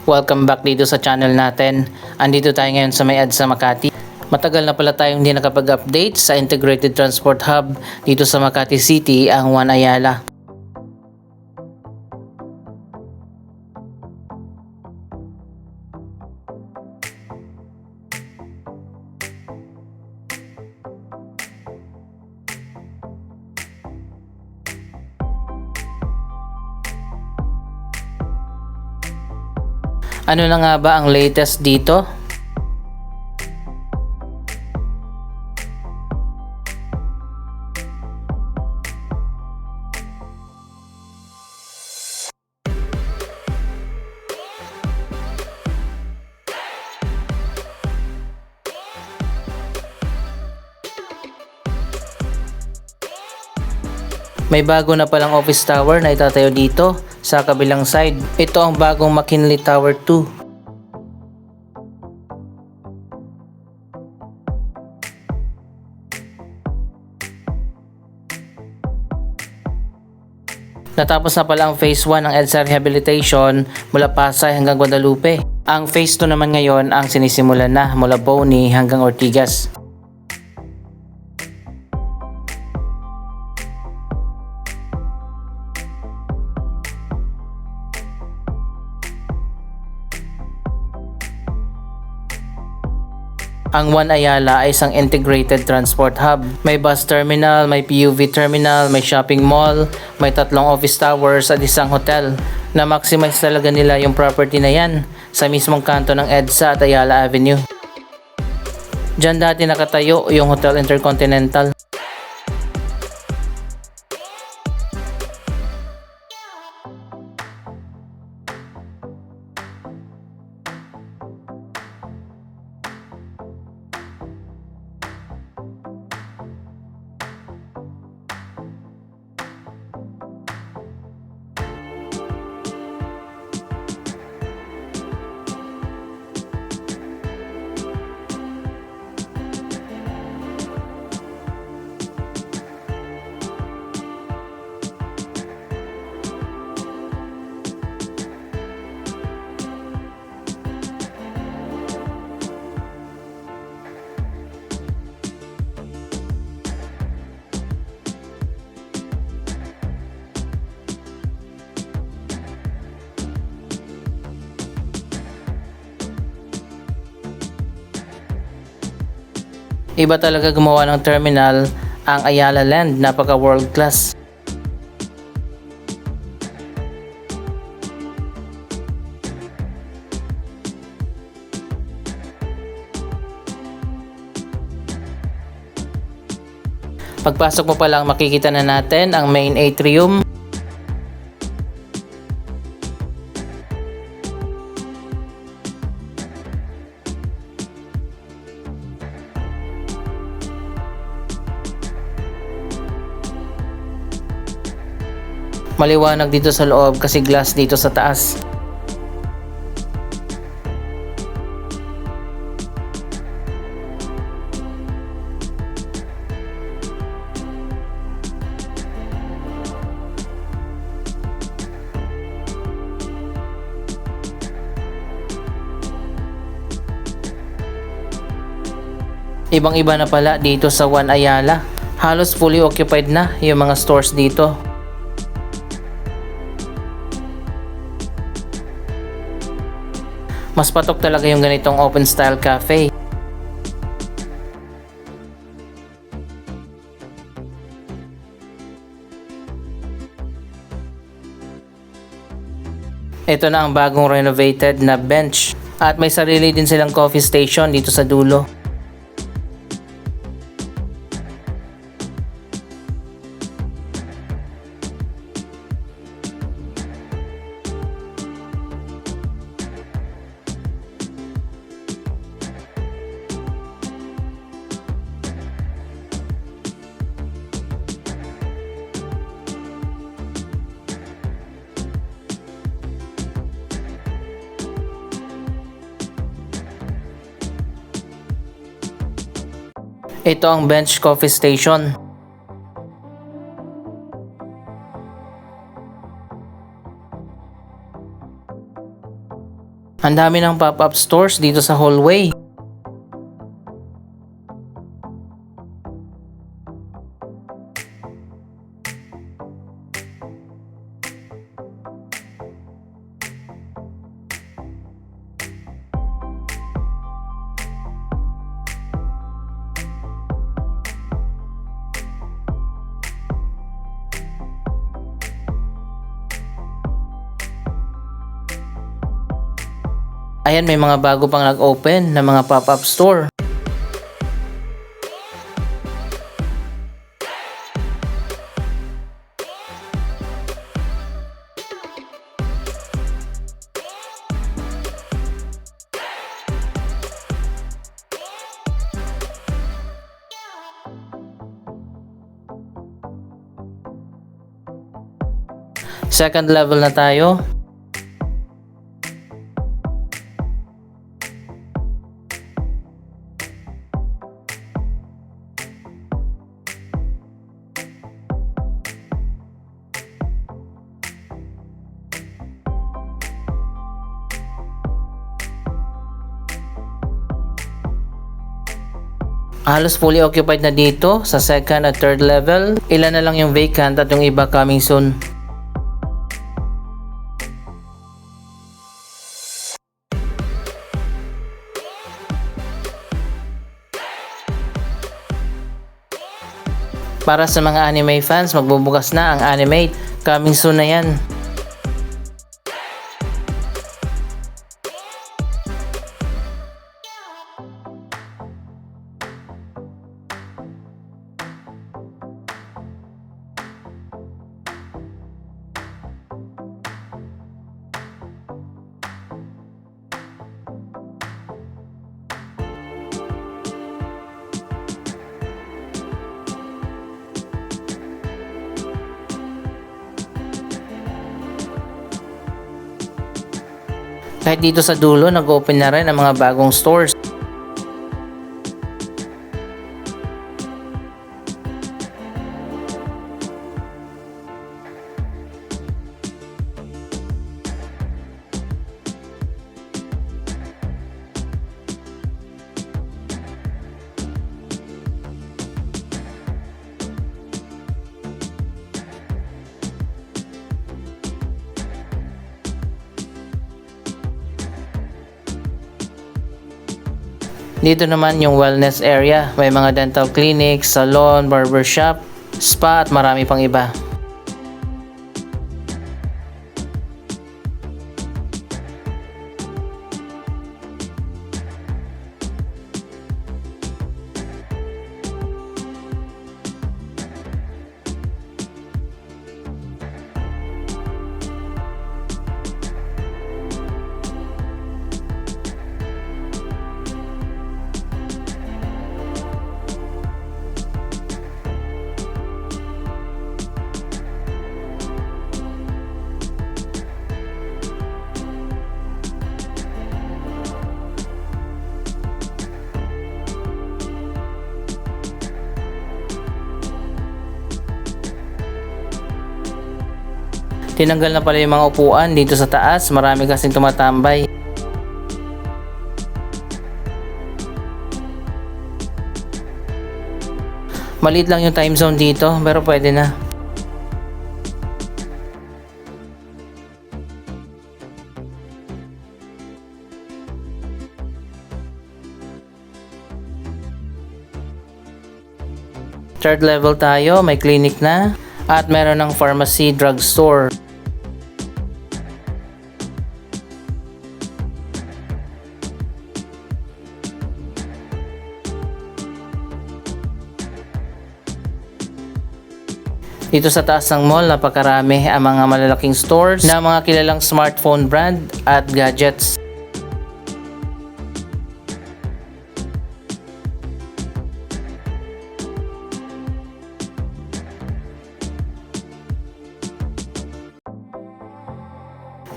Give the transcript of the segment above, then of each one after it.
Welcome back dito sa channel natin. Andito tayo ngayon sa may EDSA Makati. Matagal na pala tayong hindi nakapag-update sa Integrated Transport Hub dito sa Makati City, ang One Ayala. Ano na nga ba ang latest dito? May bago na palang office tower na itatayo dito sa kabilang side. Ito ang bagong McKinley Tower 2. Natapos na pala ang phase 1 ng EDSA Rehabilitation mula Pasay hanggang Guadalupe. Ang phase 2 naman ngayon ang sinisimulan na mula Boni hanggang Ortigas. Ang One Ayala ay isang integrated transport hub. May bus terminal, may PUV terminal, may shopping mall, may 3 office towers at isang hotel. Na-maximize talaga nila yung property na yan sa mismong kanto ng EDSA at Ayala Avenue. Diyan dati nakatayo yung Hotel Intercontinental. Iba talaga gumawa ng terminal ang Ayala Land, napaka world class. Pagpasok mo pa lang makikita na natin ang main atrium. Maliwanag dito sa loob kasi glass dito sa taas. Ibang-iba na pala dito sa One Ayala. Halos fully occupied na yung mga stores dito. Mas patok talaga yung ganitong open style cafe. Ito na ang bagong renovated na bench at may sarili din silang coffee station dito sa dulo. Ito ang Bench Coffee Station. Ang dami ng pop-up stores dito sa hallway. Ayan, may mga bago pang nag-open na mga pop-up store. Second level na tayo. Halos fully occupied na dito sa second at third level. Ilan na lang yung vacant at yung iba coming soon. Para sa mga anime fans, magbubukas na ang Animate. Coming soon na yan. Kahit dito sa dulo, nag-open na rin ang mga bagong stores. Dito naman yung wellness area. May mga dental clinic, salon, barbershop, spa at marami pang iba. Tinanggal na pala yung mga upuan dito sa taas. Marami kasing tumatambay. Maliit lang yung time zone dito, pero pwede na. Third level tayo, may clinic na. At meron ng pharmacy, drugstore. Dito sa taas ng mall, napakarami ang mga malalaking stores na mga kilalang smartphone brand at gadgets.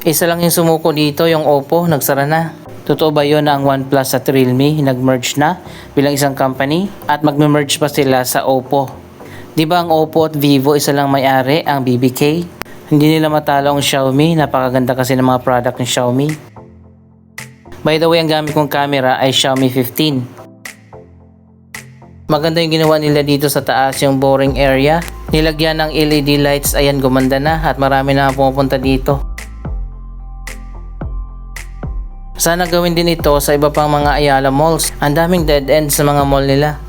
Isa lang yung sumuko dito, yung Oppo, nagsara na. Totoo ba yun na ang OnePlus at Realme nag-merge na bilang isang company at magme-merge pa sila sa Oppo? Di ba ang Oppo at Vivo isa lang may-ari, ang BBK? Hindi nila matalo ang Xiaomi, napakaganda kasi ng mga product ng Xiaomi. By the way, ang gamit kong camera ay Xiaomi 15. Maganda yung ginawa nila dito sa taas, yung boring area. Nilagyan ng LED lights, ayan, gumanda na at marami na pumupunta dito. Sana gawin din ito sa iba pang mga Ayala malls. Ang daming dead end sa mga mall nila.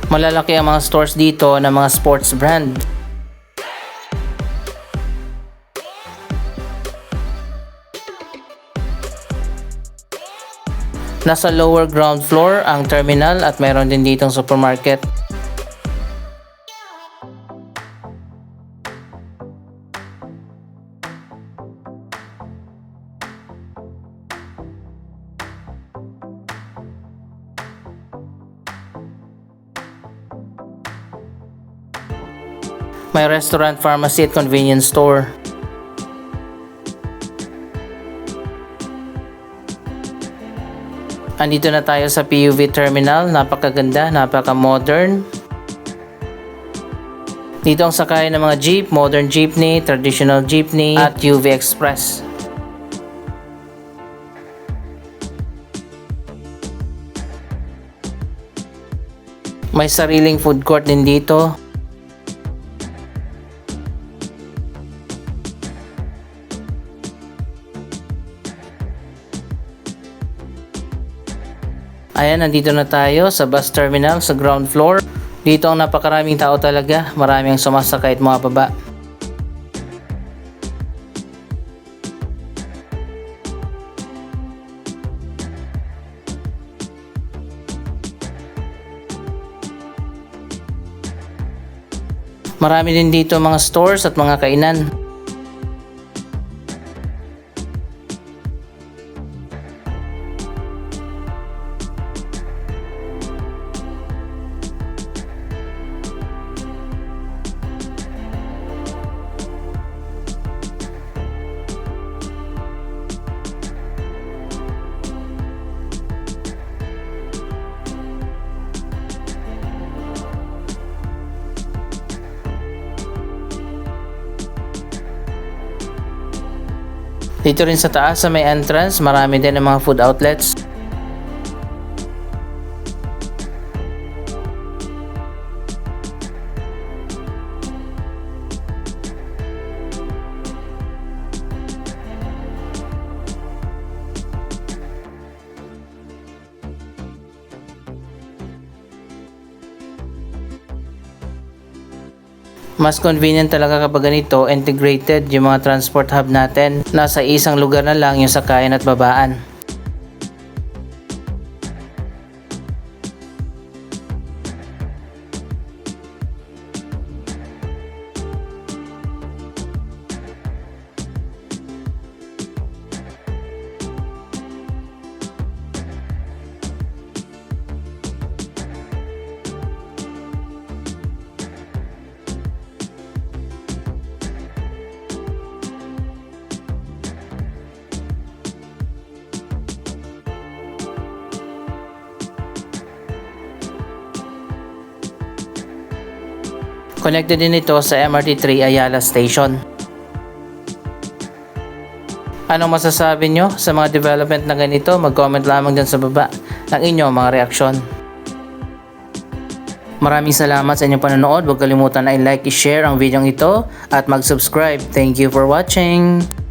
Malalaki ang mga stores dito ng mga sports brand. Nasa lower ground floor ang terminal at mayroon din ditong supermarket. May restaurant, pharmacy at convenience store. Andito na tayo sa PUV terminal. Napakaganda, napaka-modern. Dito ang sakay ng mga jeep, modern jeepney, traditional jeepney at UV Express. May sariling food court din dito. Ayan, nandito na tayo sa bus terminal sa ground floor. Dito ang napakaraming tao talaga. Maraming sumasakay at mga baba. Marami din dito mga stores at mga kainan. Dito rin sa taas sa may entrance, marami din ng mga food outlets. Mas convenient talaga kapag ganito, integrated yung mga transport hub natin. Nasa isang lugar na lang yung sakayan at babaan. Connected din ito sa MRT3 Ayala Station. Anong masasabi nyo sa mga development na ganito? Mag-comment lamang dyan sa baba ng inyong mga reaksyon. Maraming salamat sa inyong panonood. Huwag kalimutan na i-like, i-share ang video ito at mag-subscribe. Thank you for watching!